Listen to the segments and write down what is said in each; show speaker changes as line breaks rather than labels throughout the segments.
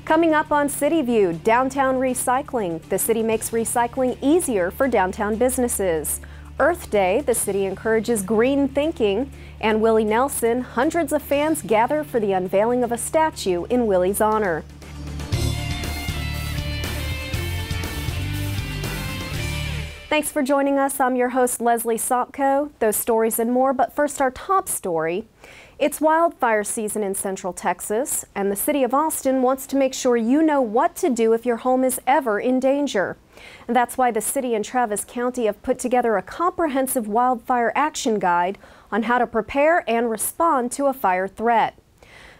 Coming up on CityView, downtown recycling. The city makes recycling easier for downtown businesses. Earth Day, the city encourages green thinking. And Willie Nelson, hundreds of fans gather for the unveiling of a statue in Willie's honor. Thanks for joining us. I'm your host, Leslie Sopko. Those stories and more, but first our top story. It's wildfire season in Central Texas, and the city of Austin wants to make sure you know what to do if your home is ever in danger. And that's why the city and Travis County have put together a comprehensive wildfire action guide on how to prepare and respond to a fire threat.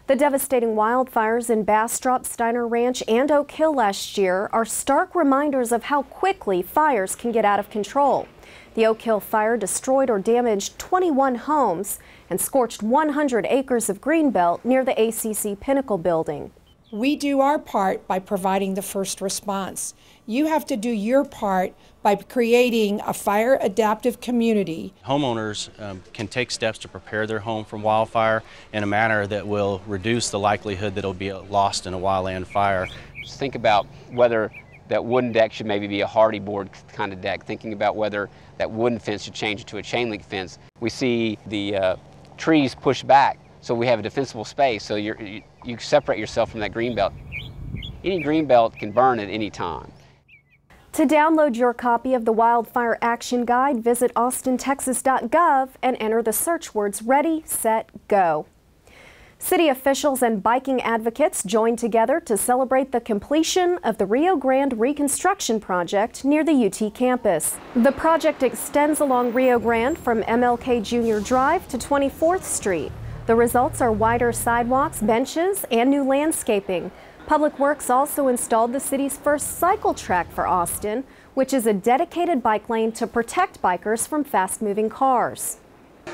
The devastating wildfires in Bastrop, Steiner Ranch, and Oak Hill last year are stark reminders of how quickly fires can get out of control. The Oak Hill fire destroyed or damaged 21 homes and scorched 100 acres of greenbelt near the ACC Pinnacle building.
We do our part by providing the first response. You have to do your part by creating a fire adaptive community.
Homeowners can take steps to prepare their home from wildfire in a manner that will reduce the likelihood that it'll be lost in a wildland fire.
Just think about whether that wooden deck should maybe be a hardy board kind of deck, thinking about whether that wooden fence should change to a chain link fence. We see the trees pushed back, so we have a defensible space, so you separate yourself from that greenbelt. Any greenbelt can burn at any time.
To download your copy of the Wildfire Action Guide, visit austintexas.gov and enter the search words Ready, Set, Go. City officials and biking advocates joined together to celebrate the completion of the Rio Grande reconstruction project near the UT campus. The project extends along Rio Grande from MLK Jr. Drive to 24th Street. The results are wider sidewalks, benches, and new landscaping. Public Works also installed the city's first cycle track for Austin, which is a dedicated bike lane to protect bikers from fast-moving cars.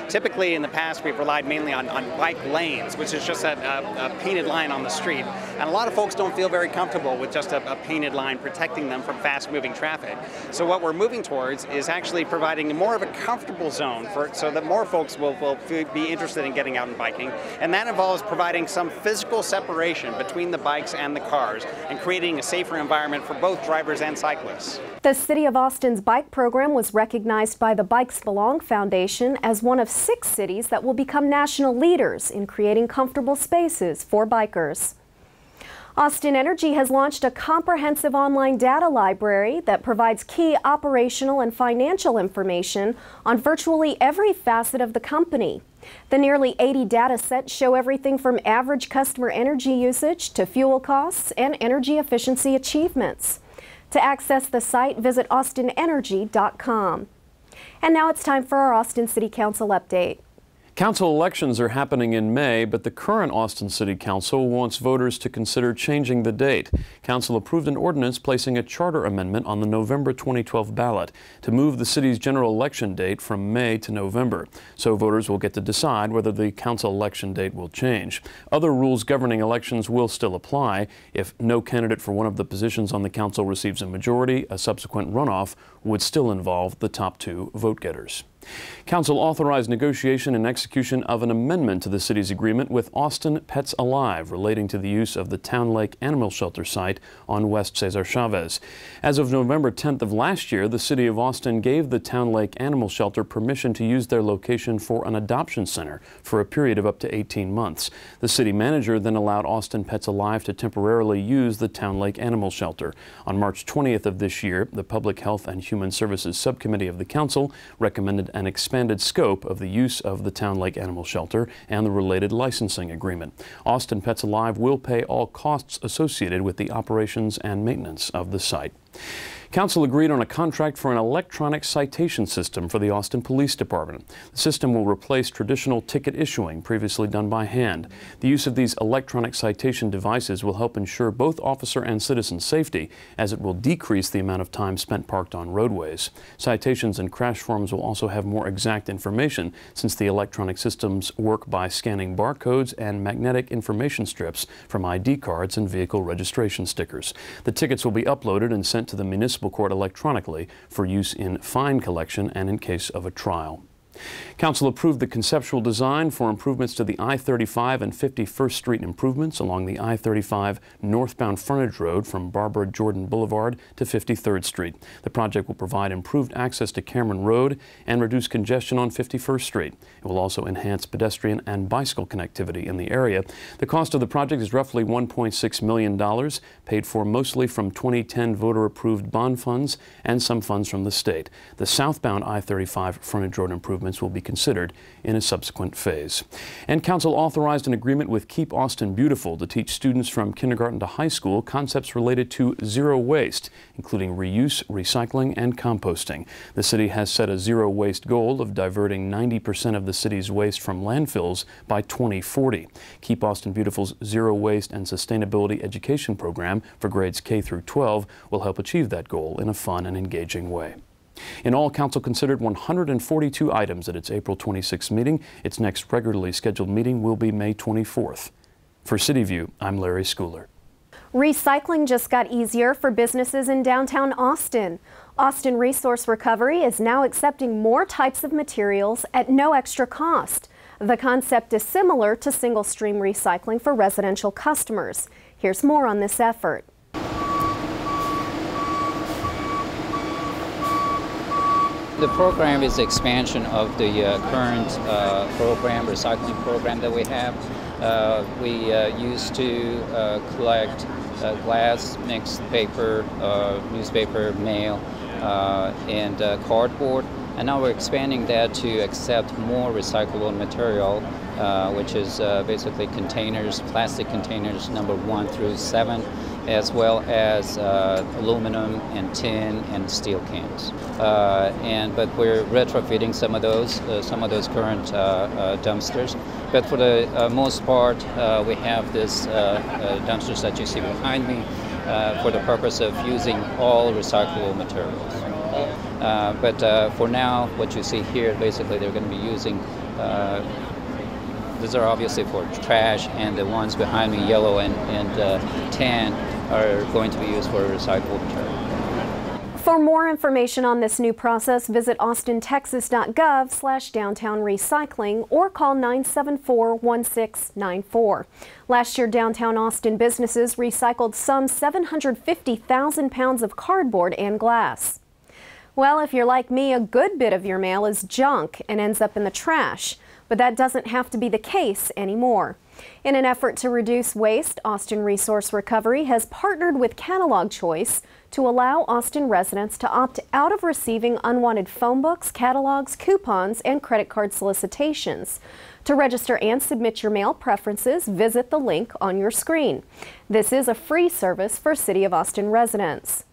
Typically in the past we've relied mainly on bike lanes, which is just a painted line on the street. And a lot of folks don't feel very comfortable with just a painted line protecting them from fast-moving traffic. So what we're moving towards is actually providing more of a comfortable zone so that more folks will be interested in getting out and biking. And that involves providing some physical separation between the bikes and the cars and creating a safer environment for both drivers and cyclists.
The City of Austin's bike program was recognized by the Bikes Belong Foundation as one of 6 cities that will become national leaders in creating comfortable spaces for bikers. Austin Energy has launched a comprehensive online data library that provides key operational and financial information on virtually every facet of the company. The nearly 80 data sets show everything from average customer energy usage to fuel costs and energy efficiency achievements. To access the site, visit austinenergy.com. And now it's time for our Austin City Council update.
Council elections are happening in May, but the current Austin City Council wants voters to consider changing the date. Council approved an ordinance placing a charter amendment on the November 2012 ballot to move the city's general election date from May to November. So voters will get to decide whether the council election date will change. Other rules governing elections will still apply. If no candidate for one of the positions on the council receives a majority, a subsequent runoff would still involve the top 2 vote-getters. Council authorized negotiation and execution of an amendment to the city's agreement with Austin Pets Alive relating to the use of the Town Lake Animal Shelter site on West Cesar Chavez. As of November 10th of last year, the City of Austin gave the Town Lake Animal Shelter permission to use their location for an adoption center for a period of up to 18 months. The city manager then allowed Austin Pets Alive to temporarily use the Town Lake Animal Shelter. On March 20th of this year, the Public Health and Human Services Subcommittee of the Council recommended an expanded scope of the use of the Town Lake Animal Shelter and the related licensing agreement. Austin Pets Alive will pay all costs associated with the operations and maintenance of the site. Council agreed on a contract for an electronic citation system for the Austin Police Department. The system will replace traditional ticket issuing previously done by hand. The use of these electronic citation devices will help ensure both officer and citizen safety, as it will decrease the amount of time spent parked on roadways. Citations and crash forms will also have more exact information, since the electronic systems work by scanning barcodes and magnetic information strips from ID cards and vehicle registration stickers. The tickets will be uploaded and sent to the municipal court electronically for use in fine collection and in case of a trial. Council approved the conceptual design for improvements to the I-35 and 51st Street improvements along the I-35 northbound frontage road from Barbara Jordan Boulevard to 53rd Street. The project will provide improved access to Cameron Road and reduce congestion on 51st Street. It will also enhance pedestrian and bicycle connectivity in the area. The cost of the project is roughly $1.6 million, paid for mostly from 2010 voter-approved bond funds and some funds from the state. The southbound I-35 frontage road improvements will be considered in a subsequent phase. And Council authorized an agreement with Keep Austin Beautiful to teach students from kindergarten to high school concepts related to zero waste, including reuse, recycling, and composting. The city has set a zero waste goal of diverting 90% of the city's waste from landfills by 2040. Keep Austin Beautiful's Zero Waste and Sustainability Education program for grades K through 12 will help achieve that goal in a fun and engaging way. In all, Council considered 142 items at its April 26th meeting. Its next regularly scheduled meeting will be May 24th. For CityView, I'm Larry Schooler.
Recycling just got easier for businesses in downtown Austin. Austin Resource Recovery is now accepting more types of materials at no extra cost. The concept is similar to single-stream recycling for residential customers. Here's more on this effort.
The program is the expansion of the current recycling program that we have. We used to collect glass, mixed paper, newspaper, mail, and cardboard. And now we're expanding that to accept more recyclable material, which is basically containers, plastic containers number 1 through 7, as well as aluminum and tin and steel cans. But we're retrofitting some of those current dumpsters. But for the most part, we have this dumpsters that you see behind me for the purpose of using all recyclable materials. But for now, what you see here, basically they're going to be using, these are obviously for trash, and the ones behind me, yellow and tan, are going to be used for recyclable material.
For more information on this new process, visit austintexas.gov/downtown recycling or call 974-1694. Last year, downtown Austin businesses recycled some 750,000 pounds of cardboard and glass. Well, if you're like me, a good bit of your mail is junk and ends up in the trash. But that doesn't have to be the case anymore. In an effort to reduce waste, Austin Resource Recovery has partnered with Catalog Choice to allow Austin residents to opt out of receiving unwanted phone books, catalogs, coupons, and credit card solicitations. To register and submit your mail preferences, visit the link on your screen. This is a free service for City of Austin residents.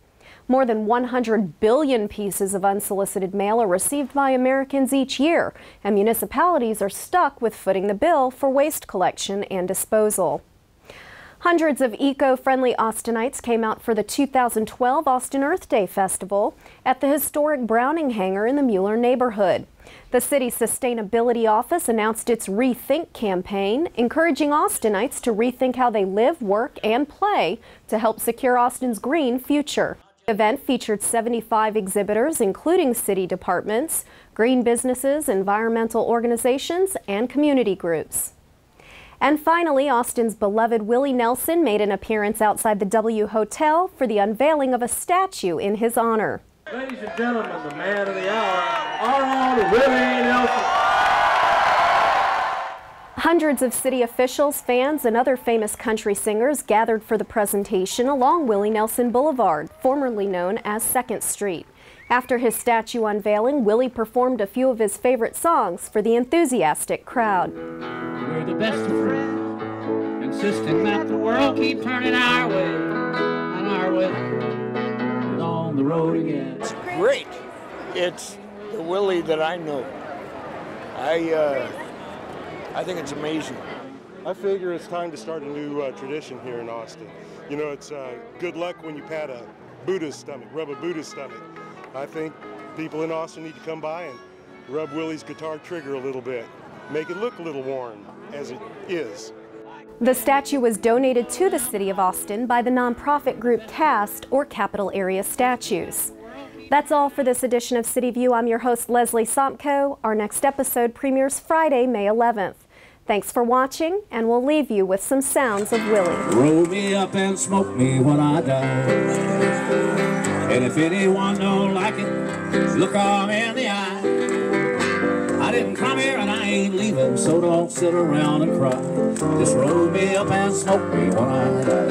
More than 100 billion pieces of unsolicited mail are received by Americans each year, and municipalities are stuck with footing the bill for waste collection and disposal. Hundreds of eco-friendly Austinites came out for the 2012 Austin Earth Day Festival at the historic Browning Hangar in the Mueller neighborhood. The city's sustainability office announced its Rethink campaign, encouraging Austinites to rethink how they live, work, and play to help secure Austin's green future. The event featured 75 exhibitors, including city departments, green businesses, environmental organizations, and community groups. And finally, Austin's beloved Willie Nelson made an appearance outside the W Hotel for the unveiling of a statue in his honor.
Ladies and gentlemen, the man of the hour, our own Willie Nelson.
Hundreds of city officials, fans, and other famous country singers gathered for the presentation along Willie Nelson Boulevard, formerly known as 2nd Street. After his statue unveiling, Willie performed a few of his favorite songs for the enthusiastic crowd.
We're the best of friends, insisting that the world keep turning our way, and our way is on the road again.
It's great. It's the Willie that I know. I think it's amazing.
I figure it's time to start a new tradition here in Austin. You know, it's good luck when you pat a Buddha's stomach, rub a Buddha's stomach. I think people in Austin need to come by and rub Willie's guitar trigger a little bit, make it look a little worn, as it is.
The statue was donated to the City of Austin by the nonprofit group CAST, or Capital Area Statues. That's all for this edition of City View. I'm your host, Leslie Somko. Our next episode premieres Friday, May 11th. Thanks for watching, and we'll leave you with some sounds of Willie.
Roll me up and smoke me when I die. And if anyone don't like it, look 'em in the eye. I didn't come here and I ain't leaving, so don't sit around and cry. Just roll me up and smoke me when I die.